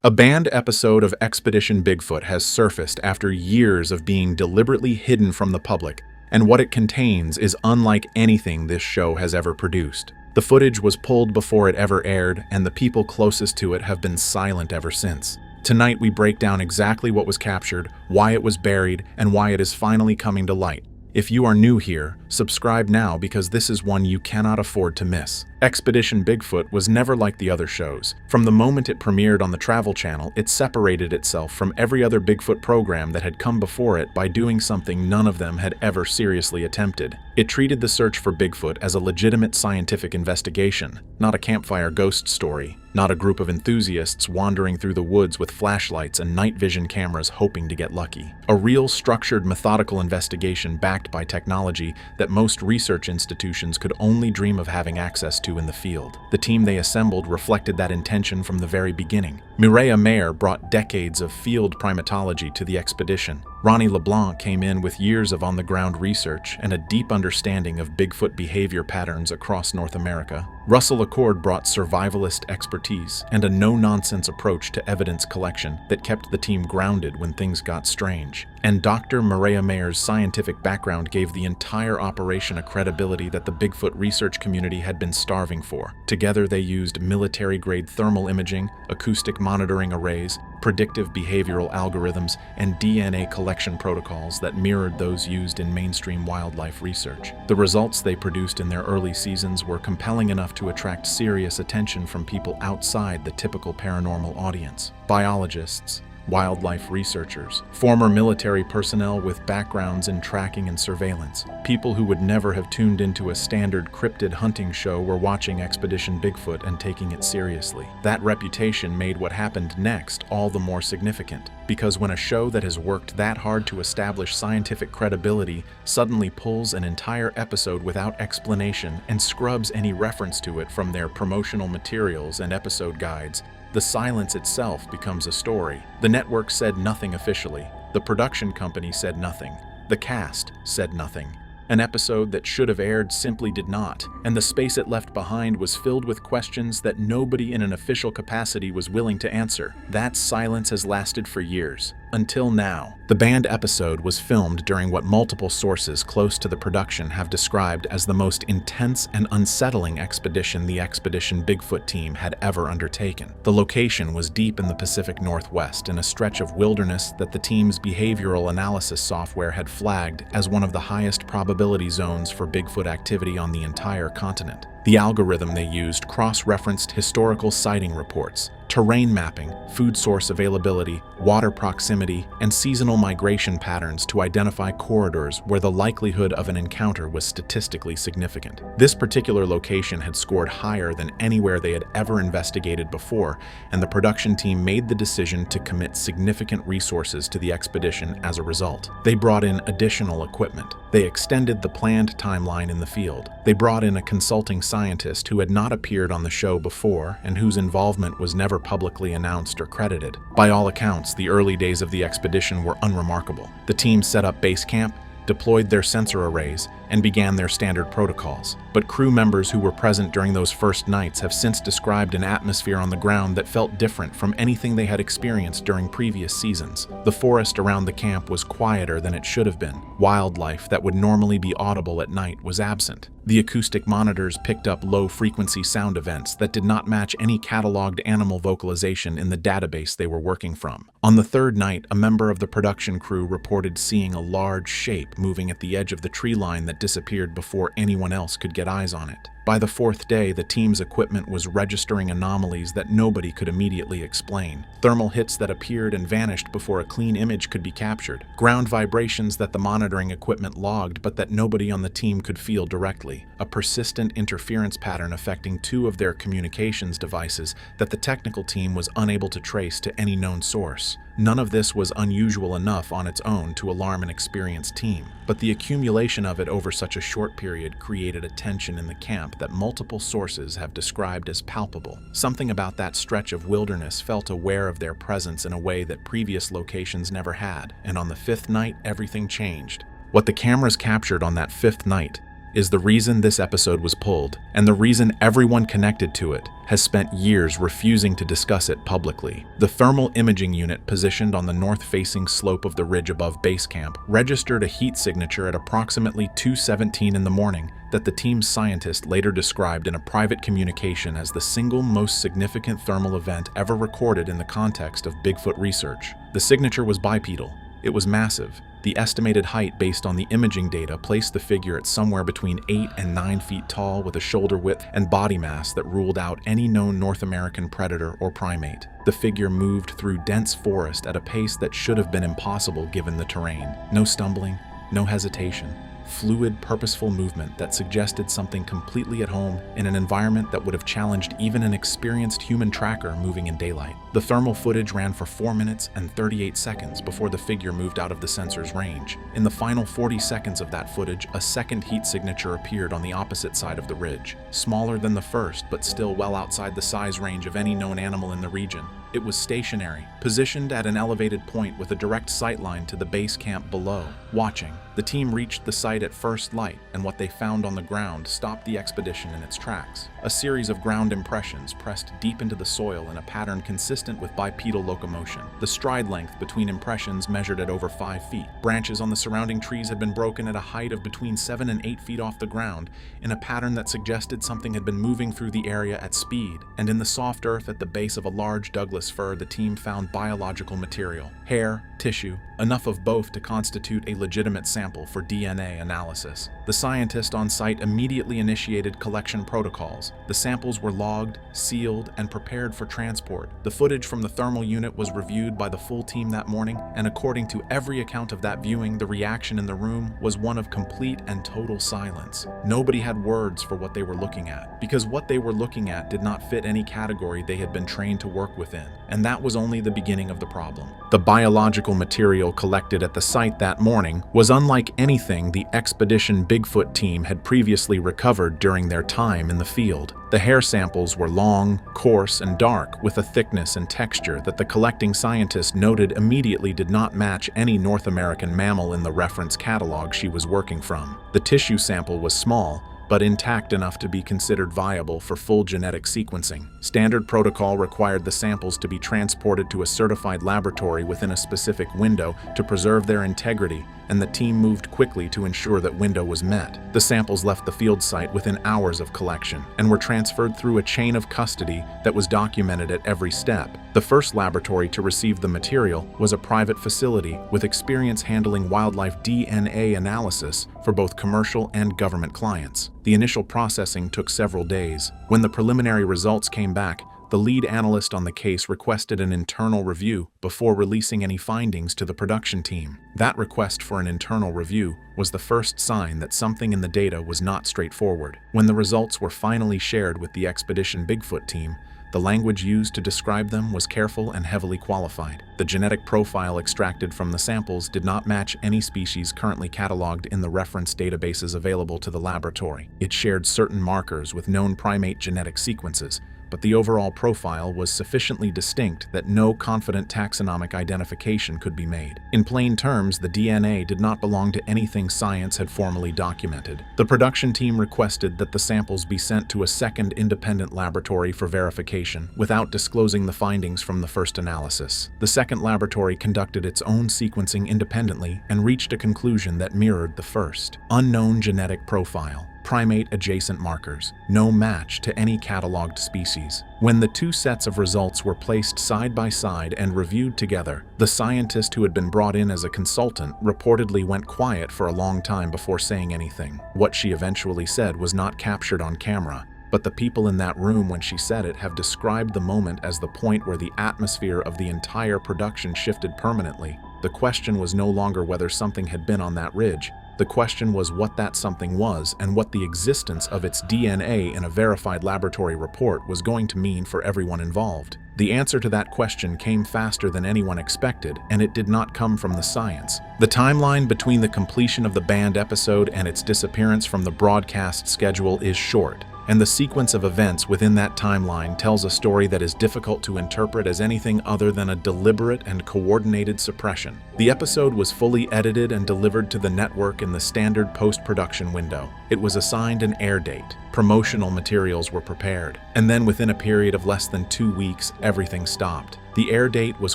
A banned episode of Expedition Bigfoot has surfaced after years of being deliberately hidden from the public, and what it contains is unlike anything this show has ever produced. The footage was pulled before it ever aired, and the people closest to it have been silent ever since. Tonight we break down exactly what was captured, why it was buried, and why it is finally coming to light. If you are new here, subscribe now because this is one you cannot afford to miss. Expedition Bigfoot was never like the other shows. From the moment it premiered on the Travel Channel, it separated itself from every other Bigfoot program that had come before it by doing something none of them had ever seriously attempted. It treated the search for Bigfoot as a legitimate scientific investigation, not a campfire ghost story, not a group of enthusiasts wandering through the woods with flashlights and night vision cameras hoping to get lucky. A real, structured, methodical investigation backed by technology that most research institutions could only dream of having access to in the field. The team they assembled reflected that intention from the very beginning. Mireille Mayer brought decades of field primatology to the expedition. Ronnie LeBlanc came in with years of on-the-ground research and a deep understanding of Bigfoot behavior patterns across North America. Russell Accord brought survivalist expertise and a no-nonsense approach to evidence collection that kept the team grounded when things got strange. And Dr. Mireille Mayer's scientific background gave the entire operation a credibility that the Bigfoot research community had been starving for. Together they used military-grade thermal imaging, acoustic monitoring arrays, predictive behavioral algorithms, and DNA collection protocols that mirrored those used in mainstream wildlife research. The results they produced in their early seasons were compelling enough to attract serious attention from people outside the typical paranormal audience. Biologists, wildlife researchers, former military personnel with backgrounds in tracking and surveillance, people who would never have tuned into a standard cryptid hunting show were watching Expedition Bigfoot and taking it seriously. That reputation made what happened next all the more significant, because when a show that has worked that hard to establish scientific credibility suddenly pulls an entire episode without explanation and scrubs any reference to it from their promotional materials and episode guides, the silence itself becomes a story. The network said nothing officially. The production company said nothing. The cast said nothing. An episode that should have aired simply did not, and the space it left behind was filled with questions that nobody in an official capacity was willing to answer. That silence has lasted for years. Until now. The banned episode was filmed during what multiple sources close to the production have described as the most intense and unsettling expedition the Expedition Bigfoot team had ever undertaken. The location was deep in the Pacific Northwest in a stretch of wilderness that the team's behavioral analysis software had flagged as one of the highest probability zones for Bigfoot activity on the entire continent. The algorithm they used cross-referenced historical sighting reports, terrain mapping, food source availability, water proximity, and seasonal migration patterns to identify corridors where the likelihood of an encounter was statistically significant. This particular location had scored higher than anywhere they had ever investigated before, and the production team made the decision to commit significant resources to the expedition as a result. They brought in additional equipment. They extended the planned timeline in the field. They brought in a consulting scientist who had not appeared on the show before and whose involvement was never publicly announced or credited. By all accounts, the early days of the expedition were unremarkable. The team set up base camp, deployed their sensor arrays, and began their standard protocols. But crew members who were present during those first nights have since described an atmosphere on the ground that felt different from anything they had experienced during previous seasons. The forest around the camp was quieter than it should have been. Wildlife that would normally be audible at night was absent. The acoustic monitors picked up low-frequency sound events that did not match any cataloged animal vocalization in the database they were working from. On the third night, a member of the production crew reported seeing a large shape moving at the edge of the tree line that disappeared before anyone else could get eyes on it. By the fourth day, the team's equipment was registering anomalies that nobody could immediately explain. Thermal hits that appeared and vanished before a clean image could be captured. Ground vibrations that the monitoring equipment logged but that nobody on the team could feel directly. A persistent interference pattern affecting two of their communications devices that the technical team was unable to trace to any known source. None of this was unusual enough on its own to alarm an experienced team, but the accumulation of it over such a short period created a tension in the camp that multiple sources have described as palpable. Something about that stretch of wilderness felt aware of their presence in a way that previous locations never had, and on the fifth night, everything changed. What the cameras captured on that fifth night is the reason this episode was pulled, and the reason everyone connected to it has spent years refusing to discuss it publicly. The thermal imaging unit positioned on the north-facing slope of the ridge above base camp registered a heat signature at approximately 2:17 in the morning that the team's scientist later described in a private communication as the single most significant thermal event ever recorded in the context of Bigfoot research. The signature was bipedal. It was massive. The estimated height based on the imaging data placed the figure at somewhere between 8 and 9 feet tall, with a shoulder width and body mass that ruled out any known North American predator or primate. The figure moved through dense forest at a pace that should have been impossible given the terrain. No stumbling, no hesitation. Fluid, purposeful movement that suggested something completely at home in an environment that would have challenged even an experienced human tracker moving in daylight. The thermal footage ran for 4 minutes and 38 seconds before the figure moved out of the sensor's range. In the final 40 seconds of that footage, a second heat signature appeared on the opposite side of the ridge. Smaller than the first, but still well outside the size range of any known animal in the region. It was stationary, positioned at an elevated point with a direct sight line to the base camp below. Watching, the team reached the site at first light, and what they found on the ground stopped the expedition in its tracks. A series of ground impressions pressed deep into the soil in a pattern consistent with bipedal locomotion. The stride length between impressions measured at over 5 feet. Branches on the surrounding trees had been broken at a height of between 7 and 8 feet off the ground, in a pattern that suggested something had been moving through the area at speed. And in the soft earth at the base of a large Douglas fir, the team found biological material. Hair, tissue, enough of both to constitute a legitimate sample for DNA analysis. The scientist on site immediately initiated collection protocols. The samples were logged, sealed, and prepared for transport. The footage from the thermal unit was reviewed by the full team that morning, and according to every account of that viewing, the reaction in the room was one of complete and total silence. Nobody had words for what they were looking at, because what they were looking at did not fit any category they had been trained to work within, and that was only the beginning of the problem. The biological material collected at the site that morning was unlike anything the Expedition Bigfoot team had previously recovered during their time in the field. The hair samples were long, coarse, and dark, with a thickness and texture that the collecting scientist noted immediately did not match any North American mammal in the reference catalog she was working from. The tissue sample was small, but intact enough to be considered viable for full genetic sequencing. Standard protocol required the samples to be transported to a certified laboratory within a specific window to preserve their integrity, and the team moved quickly to ensure that window was met. The samples left the field site within hours of collection and were transferred through a chain of custody that was documented at every step. The first laboratory to receive the material was a private facility with experience handling wildlife DNA analysis for both commercial and government clients. The initial processing took several days. When the preliminary results came back, the lead analyst on the case requested an internal review before releasing any findings to the production team. That request for an internal review was the first sign that something in the data was not straightforward. When the results were finally shared with the Expedition Bigfoot team, the language used to describe them was careful and heavily qualified. The genetic profile extracted from the samples did not match any species currently cataloged in the reference databases available to the laboratory. It shared certain markers with known primate genetic sequences, but the overall profile was sufficiently distinct that no confident taxonomic identification could be made. In plain terms, the DNA did not belong to anything science had formally documented. The production team requested that the samples be sent to a second independent laboratory for verification, without disclosing the findings from the first analysis. The second laboratory conducted its own sequencing independently and reached a conclusion that mirrored the first. Unknown genetic profile. Primate-adjacent markers, no match to any cataloged species. When the two sets of results were placed side by side and reviewed together, the scientist who had been brought in as a consultant reportedly went quiet for a long time before saying anything. What she eventually said was not captured on camera, but the people in that room when she said it have described the moment as the point where the atmosphere of the entire production shifted permanently. The question was no longer whether something had been on that ridge. The question was what that something was and what the existence of its DNA in a verified laboratory report was going to mean for everyone involved. The answer to that question came faster than anyone expected, and it did not come from the science. The timeline between the completion of the banned episode and its disappearance from the broadcast schedule is short, and the sequence of events within that timeline tells a story that is difficult to interpret as anything other than a deliberate and coordinated suppression. The episode was fully edited and delivered to the network in the standard post-production window. It was assigned an air date. Promotional materials were prepared. And then within a period of less than 2 weeks, everything stopped. The air date was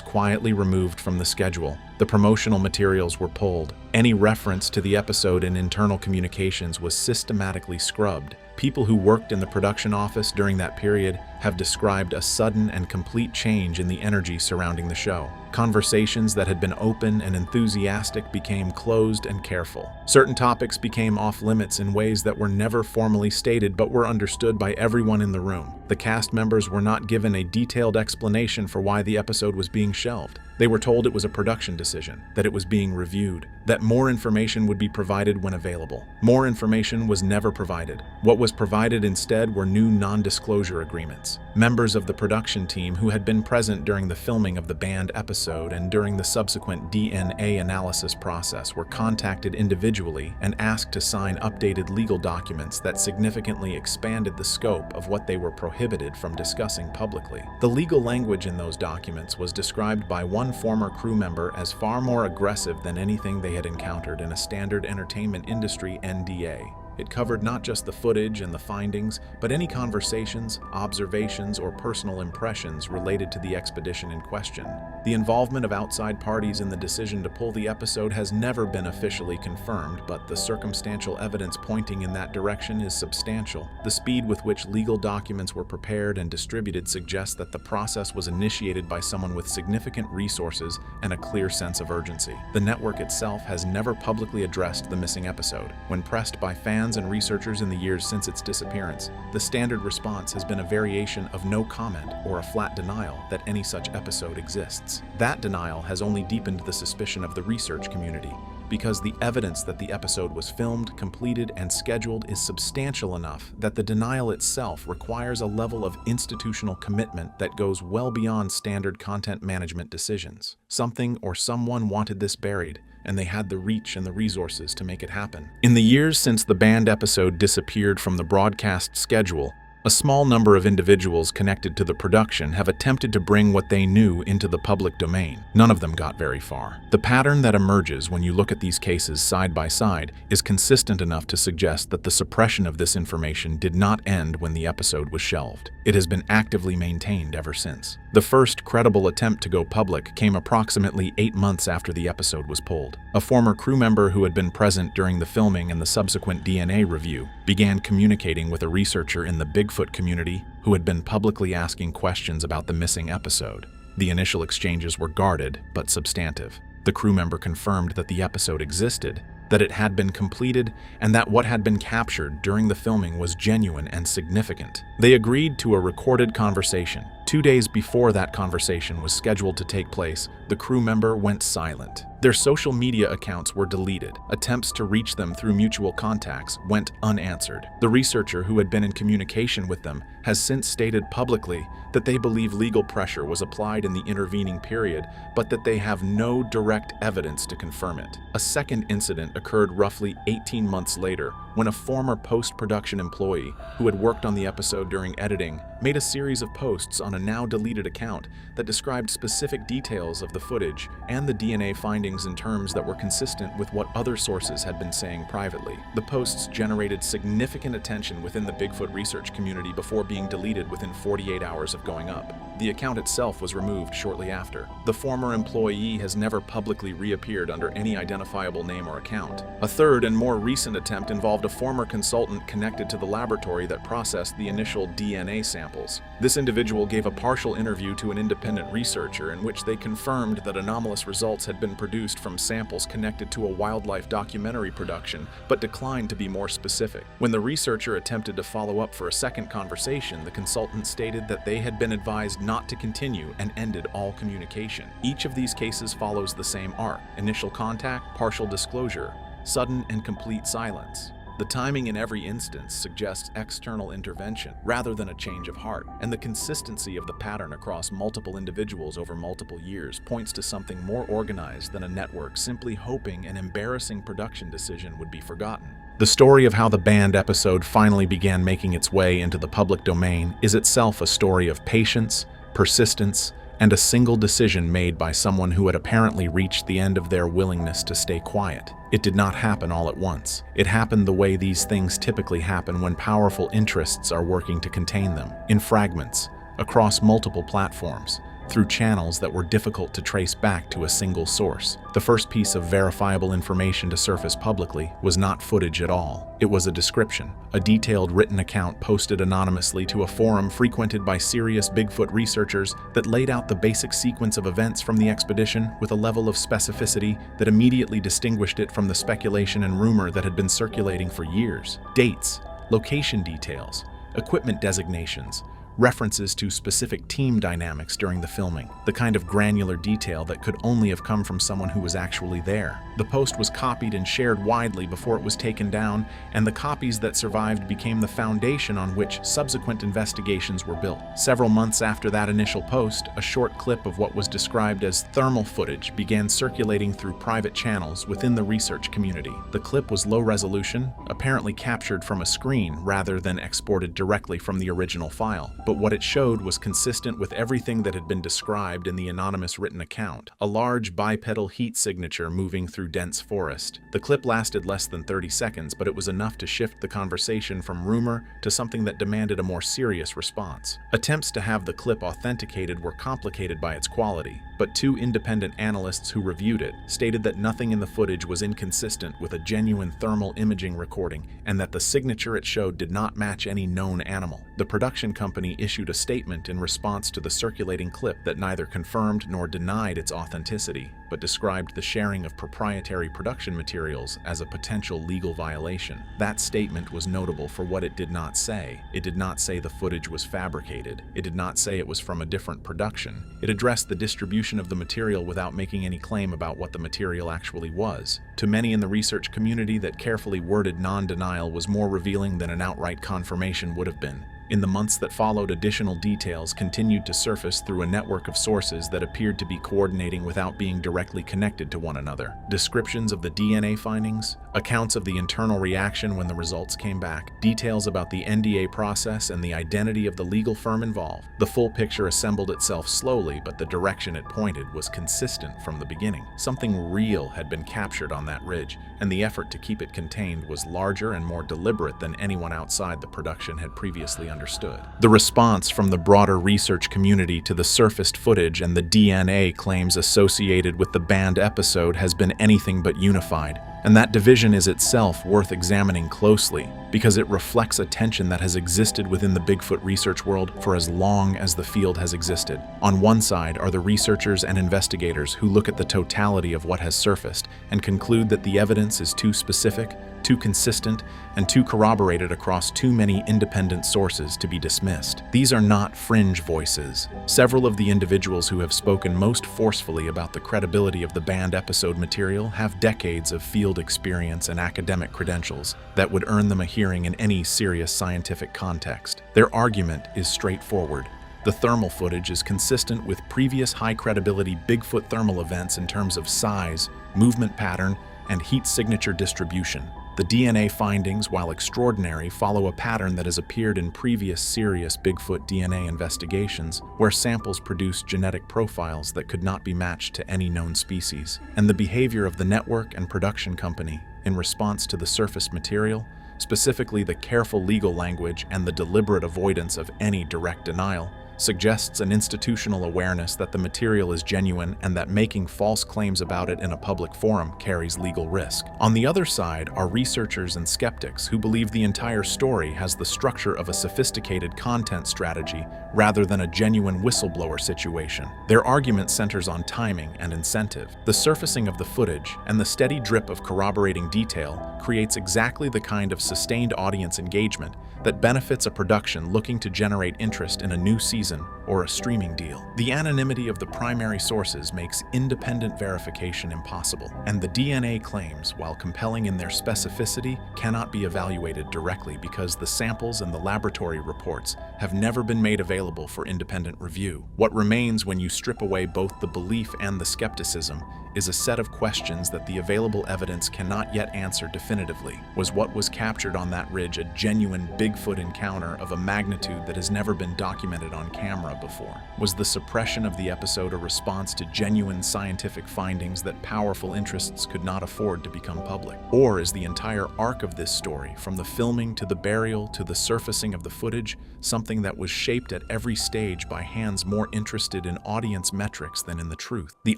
quietly removed from the schedule. The promotional materials were pulled. Any reference to the episode in internal communications was systematically scrubbed. People who worked in the production office during that period have described a sudden and complete change in the energy surrounding the show. Conversations that had been open and enthusiastic became closed and careful. Certain topics became off-limits in ways that were never formally stated but were understood by everyone in the room. The cast members were not given a detailed explanation for why the episode was being shelved. They were told it was a production decision, that it was being reviewed, that more information would be provided when available. More information was never provided. What was provided instead were new non-disclosure agreements. Members of the production team who had been present during the filming of the banned episode and during the subsequent DNA analysis process were contacted individually and asked to sign updated legal documents that significantly expanded the scope of what they were prohibited from discussing publicly. The legal language in those documents was described by one former crew member as far more aggressive than anything they had encountered in a standard entertainment industry NDA. It covered not just the footage and the findings, but any conversations, observations, or personal impressions related to the expedition in question. The involvement of outside parties in the decision to pull the episode has never been officially confirmed, but the circumstantial evidence pointing in that direction is substantial. The speed with which legal documents were prepared and distributed suggests that the process was initiated by someone with significant resources and a clear sense of urgency. The network itself has never publicly addressed the missing episode. When pressed by fans and researchers in the years since its disappearance, the standard response has been a variation of no comment or a flat denial that any such episode exists. That denial has only deepened the suspicion of the research community, because the evidence that the episode was filmed, completed, and scheduled is substantial enough that the denial itself requires a level of institutional commitment that goes well beyond standard content management decisions. Something or someone wanted this buried, and they had the reach and the resources to make it happen. In the years since the banned episode disappeared from the broadcast schedule, a small number of individuals connected to the production have attempted to bring what they knew into the public domain. None of them got very far. The pattern that emerges when you look at these cases side by side is consistent enough to suggest that the suppression of this information did not end when the episode was shelved. It has been actively maintained ever since. The first credible attempt to go public came approximately 8 months after the episode was pulled. A former crew member who had been present during the filming and the subsequent DNA review began communicating with a researcher in the Bigfoot community who had been publicly asking questions about the missing episode. The initial exchanges were guarded but substantive. The crew member confirmed that the episode existed, that it had been completed, and that what had been captured during the filming was genuine and significant. They agreed to a recorded conversation. 2 days before that conversation was scheduled to take place, the crew member went silent. Their social media accounts were deleted. Attempts to reach them through mutual contacts went unanswered. The researcher who had been in communication with them has since stated publicly that they believe legal pressure was applied in the intervening period, but that they have no direct evidence to confirm it. A second incident occurred roughly 18 months later when a former post-production employee who had worked on the episode during editing made a series of posts on a now deleted account that described specific details of the footage and the DNA findings in terms that were consistent with what other sources had been saying privately. The posts generated significant attention within the Bigfoot research community before being deleted within 48 hours of going up. The account itself was removed shortly after. The former employee has never publicly reappeared under any identifiable name or account. A third and more recent attempt involved a former consultant connected to the laboratory that processed the initial DNA samples. This individual gave a partial interview to an independent researcher in which they confirmed that anomalous results had been produced from samples connected to a wildlife documentary production, but declined to be more specific. When the researcher attempted to follow up for a second conversation, the consultant stated that they had been advised not to continue and ended all communication. Each of these cases follows the same arc: initial contact, partial disclosure, sudden and complete silence. The timing in every instance suggests external intervention rather than a change of heart, and the consistency of the pattern across multiple individuals over multiple years points to something more organized than a network simply hoping an embarrassing production decision would be forgotten. The story of how the banned episode finally began making its way into the public domain is itself a story of patience, persistence, and a single decision made by someone who had apparently reached the end of their willingness to stay quiet. It did not happen all at once. It happened the way these things typically happen when powerful interests are working to contain them, in fragments, across multiple platforms, through channels that were difficult to trace back to a single source. The first piece of verifiable information to surface publicly was not footage at all. It was a description, a detailed written account posted anonymously to a forum frequented by serious Bigfoot researchers that laid out the basic sequence of events from the expedition with a level of specificity that immediately distinguished it from the speculation and rumor that had been circulating for years. Dates, location details, equipment designations, references to specific team dynamics during the filming, the kind of granular detail that could only have come from someone who was actually there. The post was copied and shared widely before it was taken down, and the copies that survived became the foundation on which subsequent investigations were built. Several months after that initial post, a short clip of what was described as thermal footage began circulating through private channels within the research community. The clip was low resolution, apparently captured from a screen rather than exported directly from the original file. But what it showed was consistent with everything that had been described in the anonymous written account: a large bipedal heat signature moving through dense forest. The clip lasted less than 30 seconds, but it was enough to shift the conversation from rumor to something that demanded a more serious response. Attempts to have the clip authenticated were complicated by its quality, but two independent analysts who reviewed it stated that nothing in the footage was inconsistent with a genuine thermal imaging recording and that the signature it showed did not match any known animal. The production company issued a statement in response to the circulating clip that neither confirmed nor denied its authenticity, but described the sharing of proprietary production materials as a potential legal violation. That statement was notable for what it did not say. It did not say the footage was fabricated. It did not say it was from a different production. It addressed the distribution of the material without making any claim about what the material actually was. To many in the research community, that carefully worded non-denial was more revealing than an outright confirmation would have been. In the months that followed, additional details continued to surface through a network of sources that appeared to be coordinating without being directly connected to one another. Descriptions of the DNA findings, accounts of the internal reaction when the results came back, details about the NDA process and the identity of the legal firm involved. The full picture assembled itself slowly, but the direction it pointed was consistent from the beginning. Something real had been captured on that ridge, and the effort to keep it contained was larger and more deliberate than anyone outside the production had previously understood. The response from the broader research community to the surfaced footage and the DNA claims associated with the banned episode has been anything but unified, and that division is itself worth examining closely because it reflects a tension that has existed within the Bigfoot research world for as long as the field has existed. On one side are the researchers and investigators who look at the totality of what has surfaced and conclude that the evidence is too specific, too consistent, and too corroborated across too many independent sources to be dismissed. These are not fringe voices. Several of the individuals who have spoken most forcefully about the credibility of the banned episode material have decades of field experience and academic credentials that would earn them a hearing in any serious scientific context. Their argument is straightforward. The thermal footage is consistent with previous high-credibility Bigfoot thermal events in terms of size, movement pattern, and heat signature distribution. The DNA findings, while extraordinary, follow a pattern that has appeared in previous serious Bigfoot DNA investigations, where samples produced genetic profiles that could not be matched to any known species. And the behavior of the network and production company in response to the surface material, specifically the careful legal language and the deliberate avoidance of any direct denial, suggests an institutional awareness that the material is genuine and that making false claims about it in a public forum carries legal risk. On the other side are researchers and skeptics who believe the entire story has the structure of a sophisticated content strategy rather than a genuine whistleblower situation. Their argument centers on timing and incentive. The surfacing of the footage and the steady drip of corroborating detail creates exactly the kind of sustained audience engagement that benefits a production looking to generate interest in a new season or a streaming deal. The anonymity of the primary sources makes independent verification impossible, and the DNA claims, while compelling in their specificity, cannot be evaluated directly because the samples and the laboratory reports have never been made available for independent review. What remains when you strip away both the belief and the skepticism is a set of questions that the available evidence cannot yet answer definitively. Was what was captured on that ridge a genuine Bigfoot encounter of a magnitude that has never been documented on camera before. Was the suppression of the episode a response to genuine scientific findings that powerful interests could not afford to become public? Or is the entire arc of this story, from the filming to the burial to the surfacing of the footage, something that was shaped at every stage by hands more interested in audience metrics than in the truth? The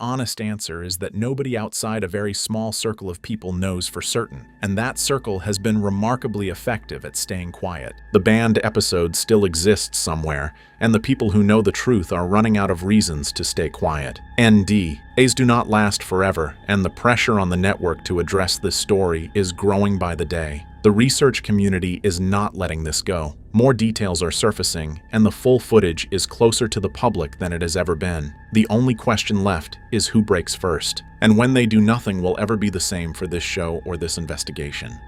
honest answer is that nobody outside a very small circle of people knows for certain, and that circle has been remarkably effective at staying quiet. The banned episode still exists somewhere, and the people who know the truth are running out of reasons to stay quiet. ND. Days do not last forever, and the pressure on the network to address this story is growing by the day. The research community is not letting this go. More details are surfacing, and the full footage is closer to the public than it has ever been. The only question left is who breaks first. And when they do, nothing will ever be the same for this show or this investigation.